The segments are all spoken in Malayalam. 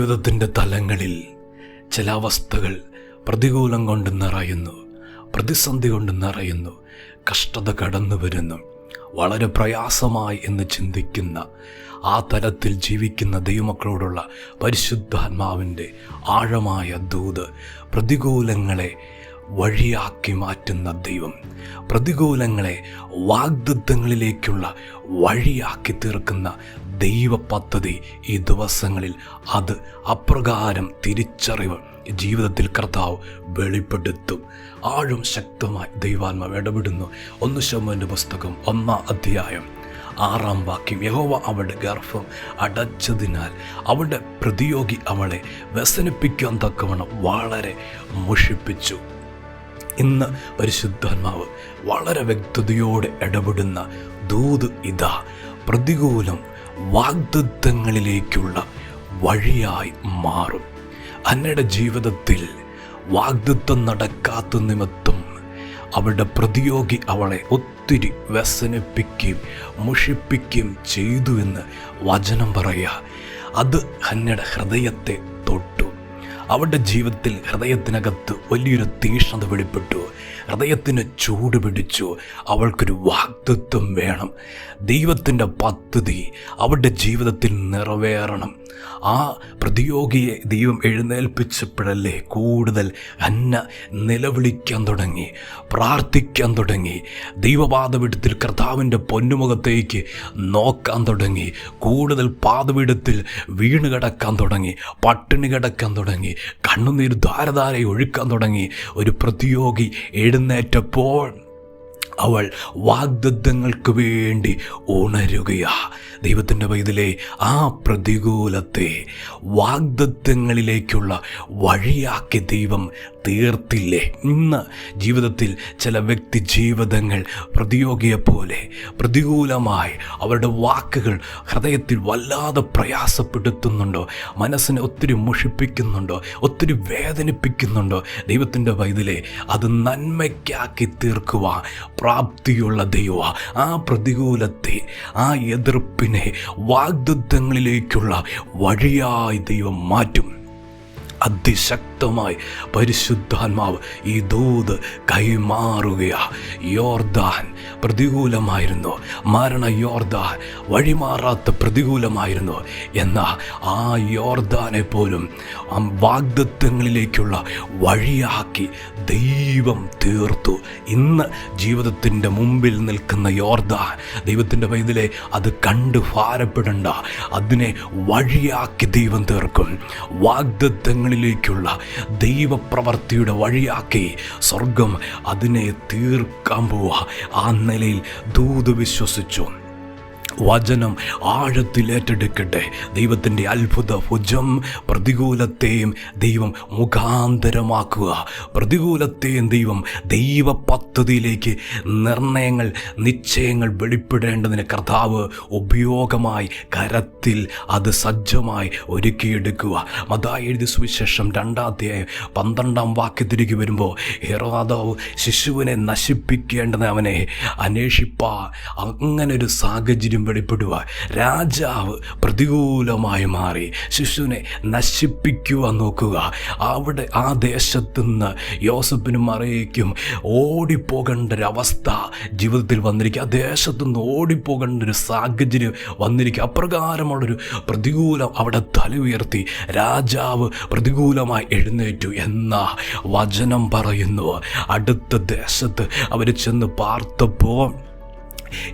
ജീവിതത്തിൻ്റെ തലങ്ങളിൽ ചില അവസ്ഥകൾ പ്രതികൂലം കൊണ്ട് നിറയുന്നു, പ്രതിസന്ധി കൊണ്ട് നിറയുന്നു, കഷ്ടത കടന്നു വരുന്നു. വളരെ പ്രയാസമായി എന്ന് ചിന്തിക്കുന്ന ആ തലത്തിൽ ജീവിക്കുന്ന ദൈവമക്കളോടുള്ള പരിശുദ്ധാത്മാവിൻ്റെ ആഴമായ ദൂത്, പ്രതികൂലങ്ങളെ വഴിയാക്കി മാറ്റുന്ന ദൈവം, പ്രതികൂലങ്ങളെ വാഗ്ദത്തങ്ങളിലേക്കുള്ള വഴിയാക്കി തീർക്കുന്ന ദൈവ പദ്ധതി ഈ ദിവസങ്ങളിൽ അത് അപ്രകാരം തിരിച്ചറിവ് ജീവിതത്തിൽ കർത്താവ് വെളിപ്പെടുത്തും. ആഴം ശക്തമായി ദൈവാത്മാവ് ഇടപെടുന്നു. 1 ശമൂവേലിന്റെ പുസ്തകം 1-ാം അധ്യായം 6-ാം വാക്യം. യഹോവ അവളുടെ ഗർഭം അടച്ചതിനാൽ അവളുടെ പ്രതിയോഗി അവളെ വ്യസനിപ്പിക്കാൻ തക്കവണ്ണം വളരെ മുഷിപ്പിച്ചു. ഇന്ന് പരിശുദ്ധാത്മാവ് വളരെ വ്യക്തതയോടെ ഇടപെടുന്ന ദൂത് ഇതാ: പ്രതികൂലം വാഗ്ദത്തങ്ങളിലേക്കുള്ള വഴിയായി മാറും. അന്നയുടെ ജീവിതത്തിൽ വാഗ്ദത്തം നടക്കാത്ത നിമിത്തം അവളുടെ പ്രതിയോഗി അവളെ ഒത്തിരി വ്യസനിപ്പിക്കുകയും മുഷിപ്പിക്കുകയും ചെയ്തു എന്ന് വചനം പറയുക. അത് ഹന്നയുടെ ഹൃദയത്തെ തൊട്ടു. അവളുടെ ജീവിതത്തിൽ ഹൃദയത്തിനകത്ത് വലിയൊരു തീഷ്ണത വെളിപ്പെട്ടു. ഹൃദയത്തിന് ചൂട് പിടിച്ചു. അവൾക്കൊരു വാഗ്ദത്വം വേണം. ദൈവത്തിൻ്റെ പദ്ധതി അവളുടെ ജീവിതത്തിൽ നിറവേറണം. ആ പ്രതിയോഗിയെ ദൈവം എഴുന്നേൽപ്പിച്ചപ്പോഴല്ലേ കൂടുതൽ അന്ന നിലവിളിക്കാൻ തുടങ്ങി, പ്രാർത്ഥിക്കാൻ തുടങ്ങി, ദൈവപാദപീഠത്തിൽ കർത്താവിൻ്റെ പൊന്നുമുഖത്തേക്ക് നോക്കാൻ തുടങ്ങി, കൂടുതൽ പാദപീഠത്തിൽ വീണ് കിടക്കാൻ തുടങ്ങി, പട്ടിണി കിടക്കാൻ തുടങ്ങി, കണ്ണുനീർ ധാരധാരയെ ഒഴുക്കാൻ തുടങ്ങി. ഒരു പ്രതിയോഗി എഴുന്നേറ്റപ്പോൾ അവൾ വാഗ്ദത്തങ്ങൾക്ക് വേണ്ടി ഉണരുകയാ. ദൈവത്തിൻ്റെ പൈതലേ, ആ പ്രതികൂലത്തെ വാഗ്ദത്തങ്ങളിലേക്കുള്ള വഴിയാക്കി ദൈവം തീർത്തില്ലേ? ഇന്ന് ജീവിതത്തിൽ ചില വ്യക്തി ജീവിതങ്ങൾ പ്രതിയോഗിയെപ്പോലെ പ്രതികൂലമായി അവരുടെ വാക്കുകൾ ഹൃദയത്തിൽ വല്ലാതെ പ്രയാസപ്പെടുത്തുന്നുണ്ടോ? മനസ്സിനെ ഒത്തിരി മുഷിപ്പിക്കുന്നുണ്ടോ? ഒത്തിരി വേദനിപ്പിക്കുന്നുണ്ടോ? ദൈവത്തിൻ്റെ പൈതലേ, അത് നന്മയ്ക്കാക്കി തീർക്കുവാൻ പ്രാപ്തിയുള്ള ദൈവ ആ പ്രതികൂലത്തെ, ആ എതിർപ്പിനെ വാഗ്ദത്തങ്ങളിലേക്കുള്ള വഴിയായി ദൈവം മാറ്റും. അതിശക്തമായി പരിശുദ്ധാത്മാവ് ഈ ദൂത് കൈമാറുകയാ. യോർദാൻ പ്രതികൂലമായിരുന്നു, മരണ യോർദാൻ വഴിമാറാത്ത പ്രതികൂലമായിരുന്നു. എന്നാൽ ആ യോർദാനെ പോലും വാഗ്ദത്തങ്ങളിലേക്കുള്ള വഴിയാക്കി ദൈവം തീർത്തു. ഇന്ന് ജീവിതത്തിൻ്റെ മുമ്പിൽ നിൽക്കുന്ന യോർദാൻ, ദൈവത്തിൻ്റെ പൈതലേ, അത് കണ്ട് ഭാരപ്പെടണ്ട. അതിനെ വഴിയാക്കി ദൈവം തീർക്കും. വാഗ്ദത്തങ്ങളിലേക്കുള്ള ദൈവപ്രവർത്തിയുടെ വഴിയാക്കി സ്വർഗം അതിനെ തീർക്കാൻ പോവുക. ആ നിലയിൽ ദൂത് വിശ്വസിച്ചു. വചനം ആഴത്തിൽ ഏറ്റെടുക്കട്ടെ. ദൈവത്തിൻ്റെ അത്ഭുത ഭുജം പ്രതികൂലത്തെയും ദൈവം മുഖാന്തരമാക്കുക. പ്രതികൂലത്തെയും ദൈവം ദൈവ പദ്ധതിയിലേക്ക് നിർണയങ്ങൾ, നിശ്ചയങ്ങൾ വെളിപ്പെടേണ്ടതിന് കർത്താവ് ഉപയോഗമായി കരത്തിൽ അത് സജ്ജമായി ഒരുക്കിയെടുക്കുക. മത്തായി എഴുതിയ സുവിശേഷം 2-ാം അധ്യായം 12-ാം വാക്യത്തിലേക്ക് വരുമ്പോൾ, ഹെരോദാവ് ശിശുവിനെ നശിപ്പിക്കേണ്ടത് അവനെ അന്വേഷിപ്പാ. അങ്ങനൊരു സാഹചര്യം വെളിപ്പെടുക. രാജാവ് പ്രതികൂലമായി മാറി ശിശുവിനെ നശിപ്പിക്കുവാൻ നോക്കുക. അവിടെ ആ ദേശത്തുനിന്ന് യോസഫിനും മറിയയ്ക്കും ഓടിപ്പോകേണ്ട ഒരവസ്ഥ ജീവിതത്തിൽ വന്നിരിക്കുക. ആ ദേശത്തുനിന്ന് ഓടിപ്പോകേണ്ട ഒരു സാഹചര്യം വന്നിരിക്കുക. അപ്രകാരമുള്ളൊരു പ്രതികൂലം അവിടെ തല ഉയർത്തി രാജാവ് പ്രതികൂലമായി എഴുന്നേറ്റു എന്ന വചനം പറയുന്നു. അടുത്ത ദേശത്ത് അവർ ചെന്ന് പാർത്തപ്പോൾ,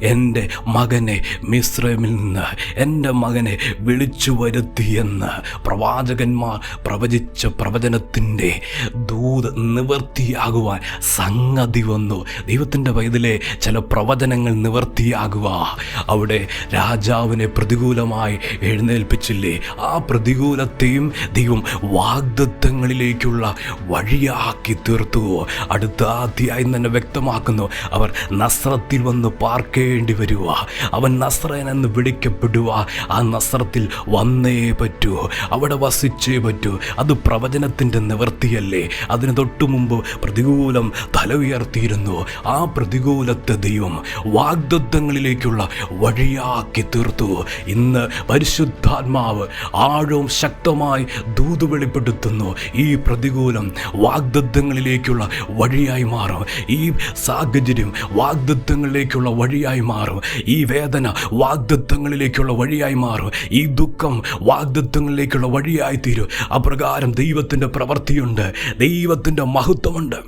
എൻ്റെ മകനെ മിസ്രൈമിൽ നിന്ന് എൻ്റെ മകനെ വിളിച്ചു വരുത്തിയെന്ന് പ്രവാചകന്മാർ പ്രവചിച്ച പ്രവചനത്തിൻ്റെ ദൂത് നിവൃത്തിയാകുവാൻ സംഗതി വന്നു. ദൈവത്തിൻ്റെ പൈതലേ, ചില പ്രവചനങ്ങൾ നിവൃത്തിയാകുക. അവിടെ രാജാവിനെ പ്രതികൂലമായി എഴുന്നേൽപ്പിച്ചില്ലേ? ആ പ്രതികൂലത്തെയും ദൈവം വാഗ്ദത്തങ്ങളിലേക്കുള്ള വഴിയാക്കി തീർത്തു. അടുത്ത അധ്യായം തന്നെ വ്യക്തമാക്കുന്നു. അവർ നസ്രത്തിൽ വന്ന് പാർക്കും മറക്കേണ്ടി വരുക. അവൻ നസ്രയൻ എന്ന് വിളിക്കപ്പെടുക. ആ നസ്രത്തിൽ വന്നേ പറ്റൂ, അവിടെ വസിച്ചേ പറ്റൂ. അത് പ്രവചനത്തിൻ്റെ നിവൃത്തിയല്ലേ. അതിന് തൊട്ടു മുമ്പ് പ്രതികൂലം തല ഉയർത്തിയിരുന്നു. ആ പ്രതികൂലത്തെ ദൈവം വാഗ്ദത്തങ്ങളിലേക്കുള്ള വഴിയാക്കി തീർത്തു. ഇന്ന് പരിശുദ്ധാത്മാവ് ആഴവും ശക്തമായി ദൂത് വെളിപ്പെടുത്തുന്നു. ഈ പ്രതികൂലം വാഗ്ദത്തങ്ങളിലേക്കുള്ള വഴിയായി മാറും. ഈ സാഹചര്യം വാഗ്ദത്തങ്ങളിലേക്കുള്ള വഴിയായി മാറും. ഈ വേദന വാഗ്ദത്തങ്ങളിലേക്കുള്ള വഴിയായി മാറും. ഈ ദുഃഖം വാഗ്ദത്തങ്ങളിലേക്കുള്ള വഴിയായി തീരും. അപ്രകാരം ദൈവത്തിൻ്റെ പ്രവൃത്തിയുണ്ട്, ദൈവത്തിൻ്റെ മഹത്വമുണ്ട്.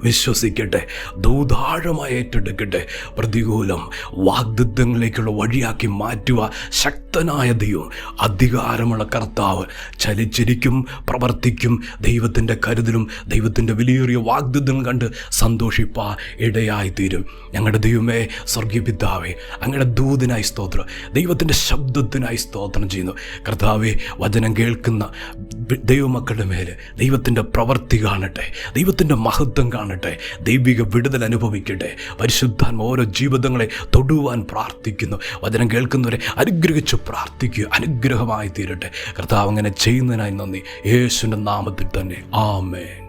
വിശ്വസിക്കട്ടെ, ദൂതാഴമായി ഏറ്റെടുക്കട്ടെ. പ്രതികൂലം വാഗ്ദത്തങ്ങളിലേക്കുള്ള വഴിയാക്കി മാറ്റുക ശക്തനായ ദൈവം, അധികാരമുള്ള കർത്താവ് ചലിച്ചിരിക്കും, പ്രവർത്തിക്കും. ദൈവത്തിൻ്റെ കരുതലും ദൈവത്തിൻ്റെ വിലയേറിയ വാഗ്ദത്തങ്ങൾ കണ്ട് സന്തോഷിപ്പാ ഇടയായിത്തീരും. ഞങ്ങളുടെ ദൈവമേ, സ്വർഗീയ പിതാവേ, അങ്ങയുടെ ദൂതനായി സ്തോത്രം, ദൈവത്തിൻ്റെ ശബ്ദത്തിനായി സ്തോത്രം ചെയ്യുന്നു. കർത്താവേ, വചനം കേൾക്കുന്ന ദൈവമക്കളുടെ മേലെ ദൈവത്തിൻ്റെ പ്രവൃത്തി കാണട്ടെ, ദൈവത്തിൻ്റെ മഹത്വം കാണട്ടെ, ദൈവിക വിടുതൽ അനുഭവിക്കട്ടെ. പരിശുദ്ധാത്മ ഓരോ ജീവിതങ്ങളെ തൊടുവാൻ പ്രാർത്ഥിക്കുന്നു. വചനം കേൾക്കുന്നവരെ അനുഗ്രഹിച്ച് പ്രാർത്ഥിക്കുക, അനുഗ്രഹമായി തീരട്ടെ. കർത്താവ് അങ്ങനെ ചെയ്യുന്നതിനായി നന്ദി. യേശുവിൻ്റെ നാമത്തിൽ തന്നെ ആമേൻ.